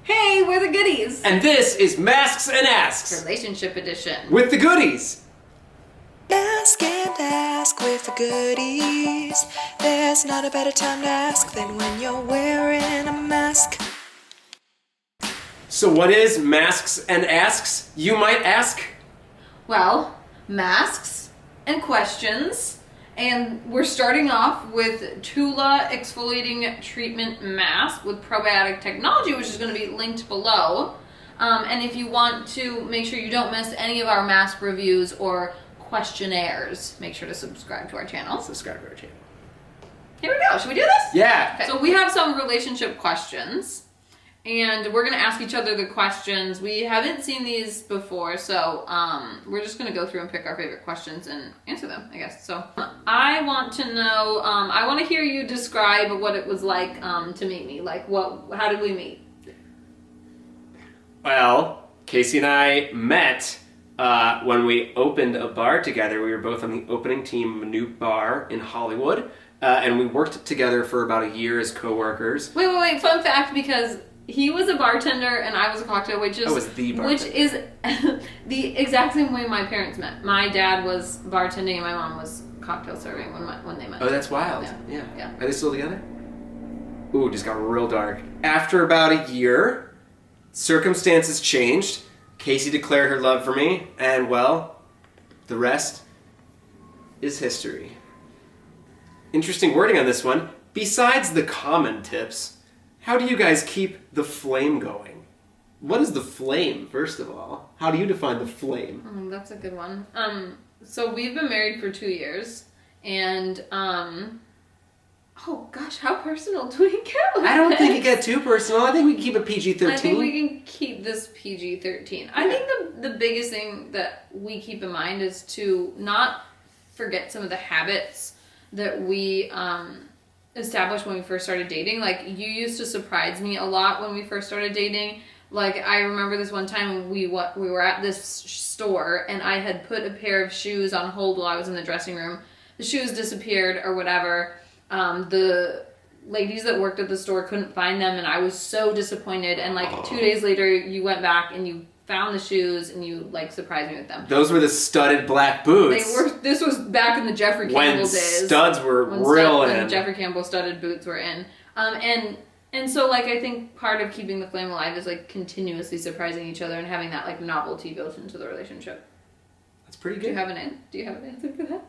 Hey, we're the Goodies! And this is Masks and Asks. Relationship edition. With the Goodies. Ask and ask with the Goodies. There's not a better time to ask than when you're wearing a mask. So what is Masks and Asks, you might ask? Well, masks and questions. And we're starting off with Tula Exfoliating Treatment Mask with probiotic technology, which is going to be linked below. And if you want to make sure you don't miss any of our mask reviews or questionnaires, make sure to subscribe to our channel. Subscribe to our channel. Here we go. Should we do this? Yeah. Okay. So we have some relationship questions. And we're going to ask each other the questions. We haven't seen these before, so we're just going to go through and pick our favorite questions and answer them, I guess. So I want to know, I want to hear you describe what it was like to meet me. Like, how did we meet? Well, Casey and I met when we opened a bar together. We were both on the opening team of a new bar in Hollywood, and we worked together for about a year as co-workers. Wait. Fun fact, because he was a bartender and I was a cocktail waitress. I was the bartender. Which is the exact same way my parents met. My dad was bartending and my mom was cocktail serving when they met. Oh, that's wild. Yeah. Are they still together? Ooh, just got real dark. After about a year, circumstances changed. Casey declared her love for me, and well, the rest is history. Interesting wording on this one. Besides the common tips, how do you guys keep the flame going? What is the flame, first of all? How do you define the flame? That's a good one. So we've been married for 2 years, and oh gosh, how personal do we get with I don't this? think it get too personal. I think we can keep it PG-13. I think we can keep this PG-13. I think the biggest thing that we keep in mind is to not forget some of the habits that we established when we first started dating. Like, you used to surprise me a lot when we first started dating. Like, I remember this one time we were at this store and I had put a pair of shoes on hold while I was in the dressing room. The shoes disappeared or whatever. The ladies that worked at the store couldn't find them and I was so disappointed. And like 2 days later you went back and you found the shoes and you like surprised me with them. Those were the studded black boots. This was back in the Jeffrey Campbell days. Studs were real in. When Jeffrey Campbell studded boots were in. And so like I think part of keeping the flame alive is like continuously surprising each other and having that like novelty built into the relationship. That's pretty good. Do you have an answer for that?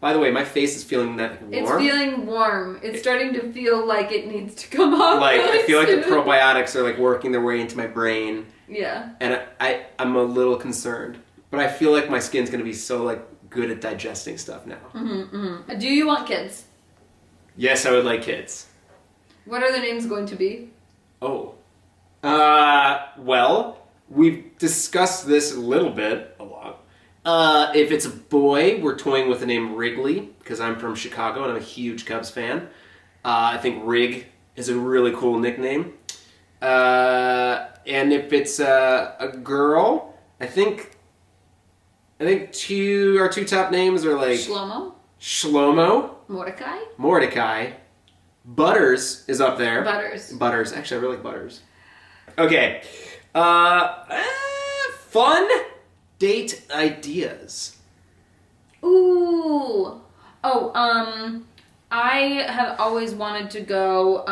By the way, my face is feeling that warm. It's feeling warm. It's starting to feel like it needs to come off. Like, really I feel like the soon. probiotics are like working their way into my brain. Yeah. And I'm a little concerned. But I feel like my skin's going to be so like good at digesting stuff now. Do you want kids? Yes, I would like kids. What are their names going to be? Oh. Well, we've discussed this a little bit, a lot. If it's a boy, we're toying with the name Wrigley, because I'm from Chicago and I'm a huge Cubs fan. I think Rig is a really cool nickname. And if it's a girl, I think our two top names are like Shlomo. Mordecai. Butters is up there. Butters. Actually, I really like Butters. Okay. Fun date ideas. Ooh. Oh, I have always wanted to go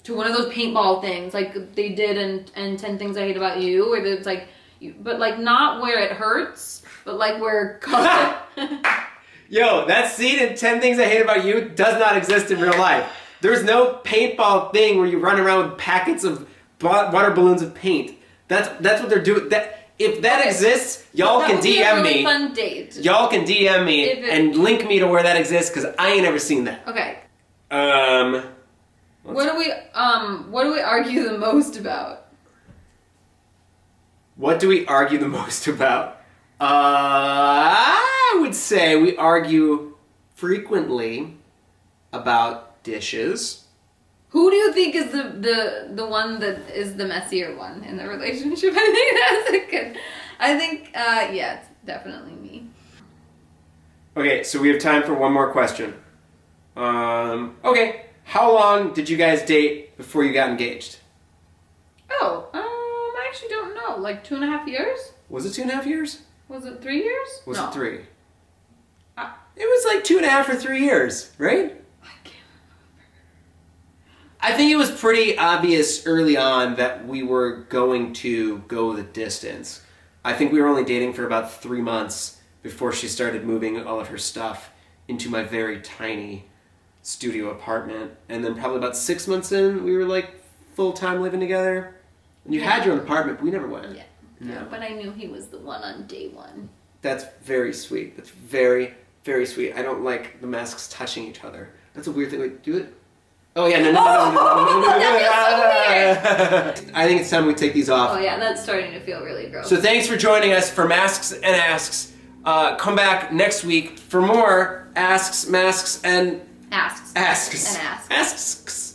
to one of those paintball things like they did in 10 Things I Hate About You, where it's like, but like not where it hurts, but like where Yo, that scene in 10 Things I Hate About You does not exist in real life. There's no paintball thing where you run around with packets of water balloons of paint. That's what they're doing. If that exists, y'all can DM me. Fun date. Y'all can DM me and link me to where that exists because I ain't ever seen that. Okay. What do we argue the most about? What do we argue the most about? I would say we argue frequently about dishes. Who do you think is the one that is the messier one in the relationship? I think that's a good. Yeah, it's definitely me. Okay, so we have time for one more question. Okay, how long did you guys date before you got engaged? Oh, I actually don't know. Like 2.5 years? Was it 2.5 years? Was it 3 years? Was No. it 3? It was like 2.5 or 3 years, right? I can't I think it was pretty obvious early on that we were going to go the distance. I think we were only dating for about 3 months before she started moving all of her stuff into my very tiny studio apartment. And then probably about 6 months in, we were like full-time living together. And you had your own apartment, but we never went. Yeah. No. Yeah, but I knew he was the one on day one. That's very sweet. That's very, very sweet. I don't like the masks touching each other. That's a weird thing. Wait, do it. Oh yeah, no. That feels so weird. I think it's time we take these off. Oh yeah, that's starting to feel really gross. So thanks for joining us for Masks and Asks. Come back next week for more Asks, Masks, and Asks. Asks. And asks. Asks.